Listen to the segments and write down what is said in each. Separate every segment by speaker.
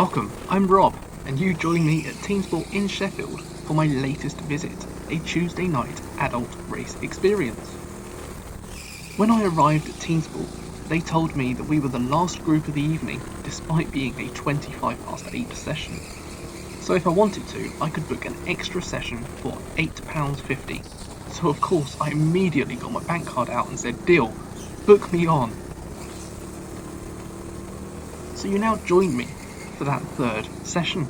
Speaker 1: Welcome, I'm Rob, and you join me at TeamSport in Sheffield for my latest visit, a Tuesday night adult race experience. When I arrived at TeamSport, they told me that we were the last group of the evening, despite being a 8:25 session. So if I wanted to, I could book an extra session for £8.50. So of course I immediately got my bank card out and said, deal, book me on. So you now join me for that third session.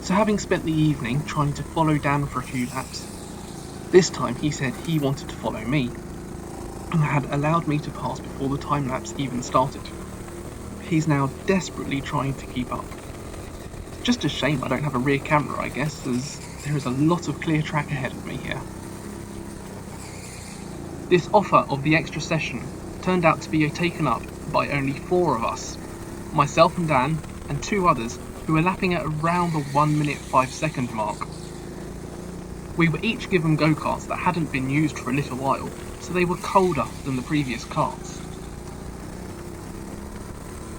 Speaker 1: So having spent the evening trying to follow Dan for a few laps, this time he said he wanted to follow me, and had allowed me to pass before the time lapse even started. He's now desperately trying to keep up. Just a shame I don't have a rear camera, I guess, as there is a lot of clear track ahead of me here. This offer of the extra session turned out to be taken up by only 4 of us, myself and Dan, and 2 others who were lapping at around the 1 minute 5 second mark. We were each given go-karts that hadn't been used for a little while, so they were colder than the previous karts.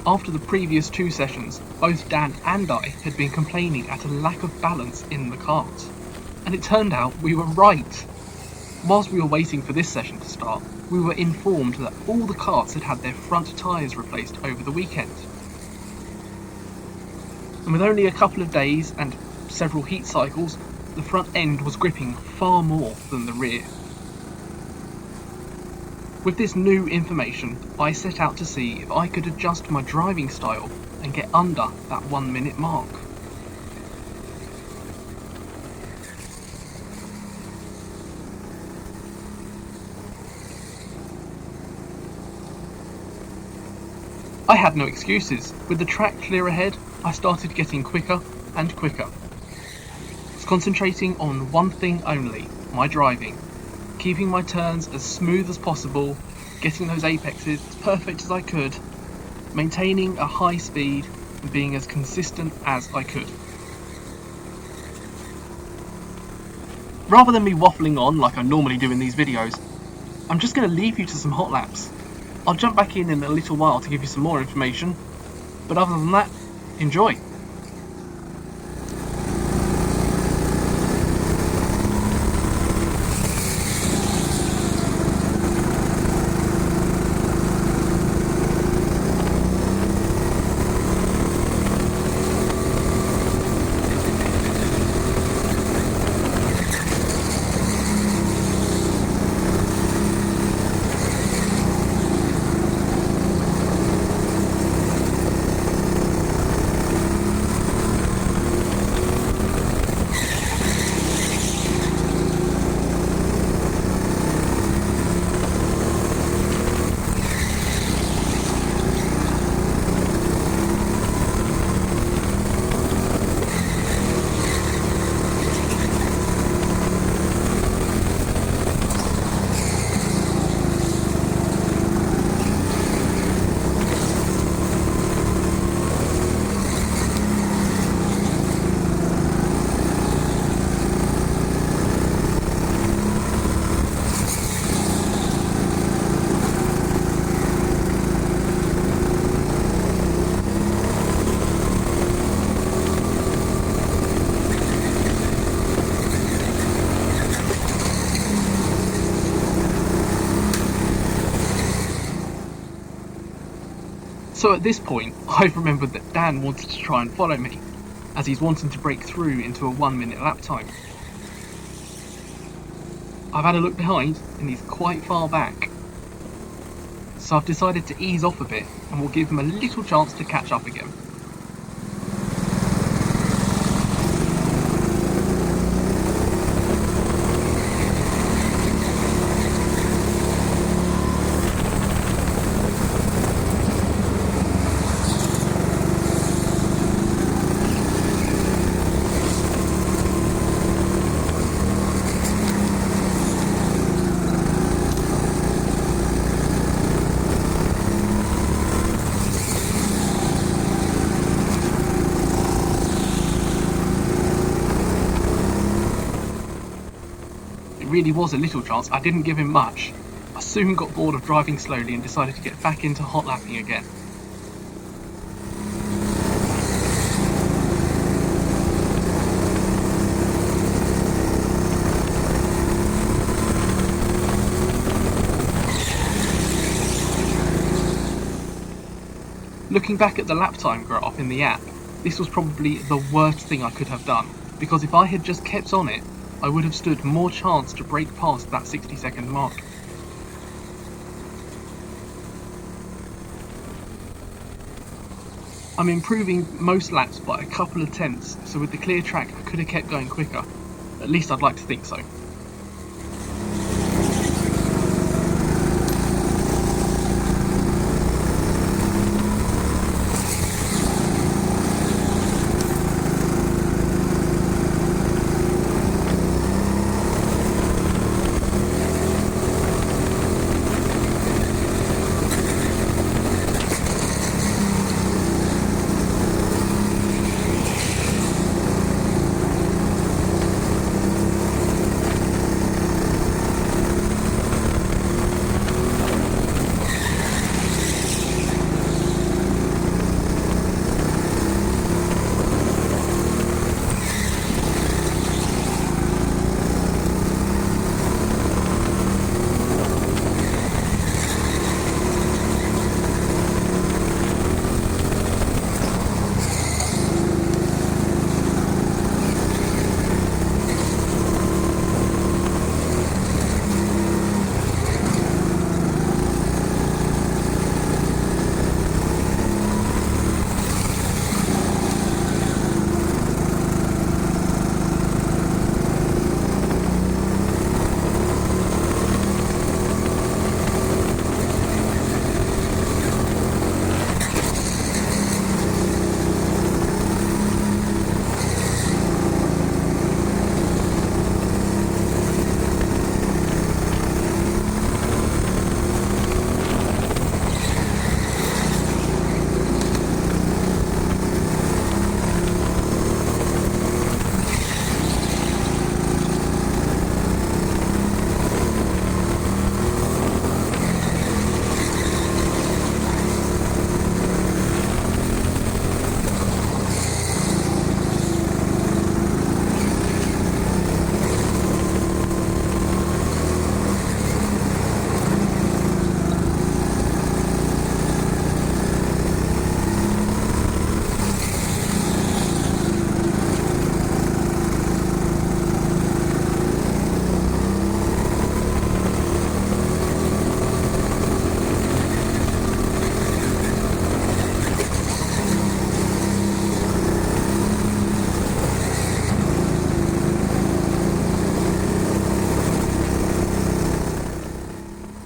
Speaker 1: After the previous 2 sessions, both Dan and I had been complaining at a lack of balance in the karts, and it turned out we were right. Whilst we were waiting for this session to start, we were informed that all the karts had had their front tyres replaced over the weekend. And with only a couple of days and several heat cycles, the front end was gripping far more than the rear. With this new information, I set out to see if I could adjust my driving style and get under that 1 minute mark. I had no excuses. With the track clear ahead, I started getting quicker and quicker. I was concentrating on one thing only, my driving, keeping my turns as smooth as possible, getting those apexes as perfect as I could, maintaining a high speed and being as consistent as I could. Rather than me waffling on like I normally do in these videos, I'm just going to leave you to some hot laps. I'll jump back in a little while to give you some more information, but other than that, enjoy. So at this point, I've remembered that Dan wanted to try and follow me, as he's wanting to break through into a 1 minute lap time. I've had a look behind, and he's quite far back. So I've decided to ease off a bit, and will give him a little chance to catch up again. Really was a little chance. I didn't give him much. I soon got bored of driving slowly and decided to get back into hot lapping again. Looking back at the lap time graph in the app, this was probably the worst thing I could have done, because if I had just kept on it, I would have stood more chance to break past that 60-second mark. I'm improving most laps by a couple of tenths, so with the clear track I could have kept going quicker. At least I'd like to think so.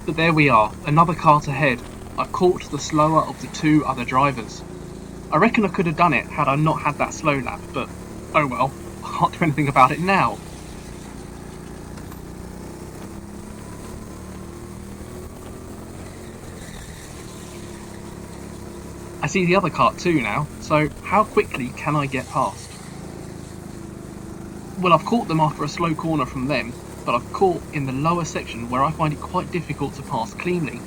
Speaker 1: But there we are, another kart ahead. I caught the slower of the two other drivers. I reckon I could have done it had I not had that slow lap, but oh well, I can't do anything about it now. I see the other kart too now, so how quickly can I get past? Well, I've caught them after a slow corner from them, but I've caught in the lower section where I find it quite difficult to pass cleanly.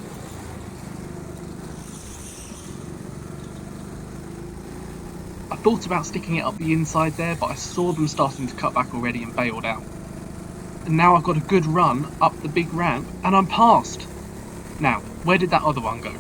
Speaker 1: I thought about sticking it up the inside there, but I saw them starting to cut back already and bailed out. And now I've got a good run up the big ramp and I'm past. Now, where did that other one go?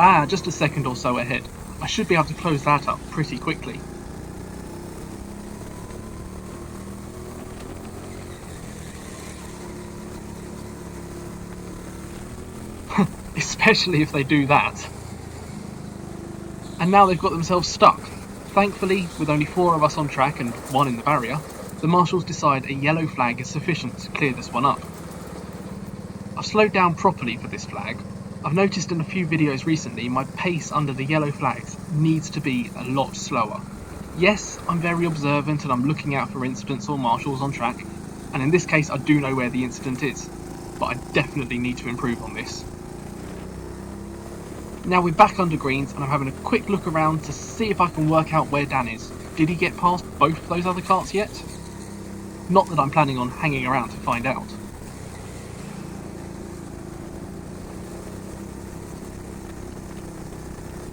Speaker 1: Ah, just a second or so ahead. I should be able to close that up pretty quickly. Especially if they do that. And now they've got themselves stuck. Thankfully, with only 4 of us on track and 1 in the barrier, the marshals decide a yellow flag is sufficient to clear this one up. I've slowed down properly for this flag. I've noticed in a few videos recently my pace under the yellow flags needs to be a lot slower. Yes, I'm very observant and I'm looking out for incidents or marshals on track, and in this case I do know where the incident is, but I definitely need to improve on this. Now we're back under greens and I'm having a quick look around to see if I can work out where Dan is. Did he get past both those other carts yet? Not that I'm planning on hanging around to find out.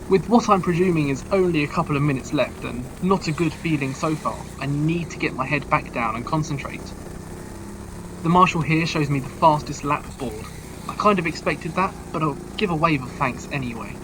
Speaker 1: With what I'm presuming is only a couple of minutes left and not a good feeling so far, I need to get my head back down and concentrate. The marshal here shows me the fastest lap board. I kind of expected that, but I'll give a wave of thanks anyway.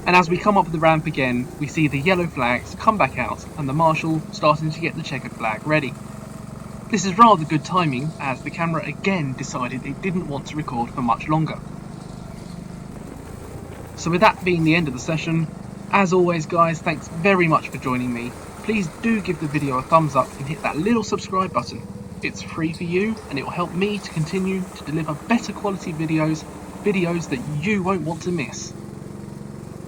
Speaker 1: And as we come up the ramp again, we see the yellow flags come back out and the marshal starting to get the checkered flag ready. This is rather good timing, as the camera again decided it didn't want to record for much longer. So with that being the end of the session, as always guys, thanks very much for joining me. Please do give the video a thumbs up and hit that little subscribe button. It's free for you and it will help me to continue to deliver better quality videos that you won't want to miss.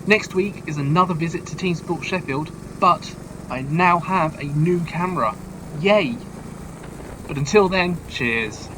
Speaker 1: Next week is another visit to TeamSport Sheffield, but I now have a new camera. Yay! But until then, cheers.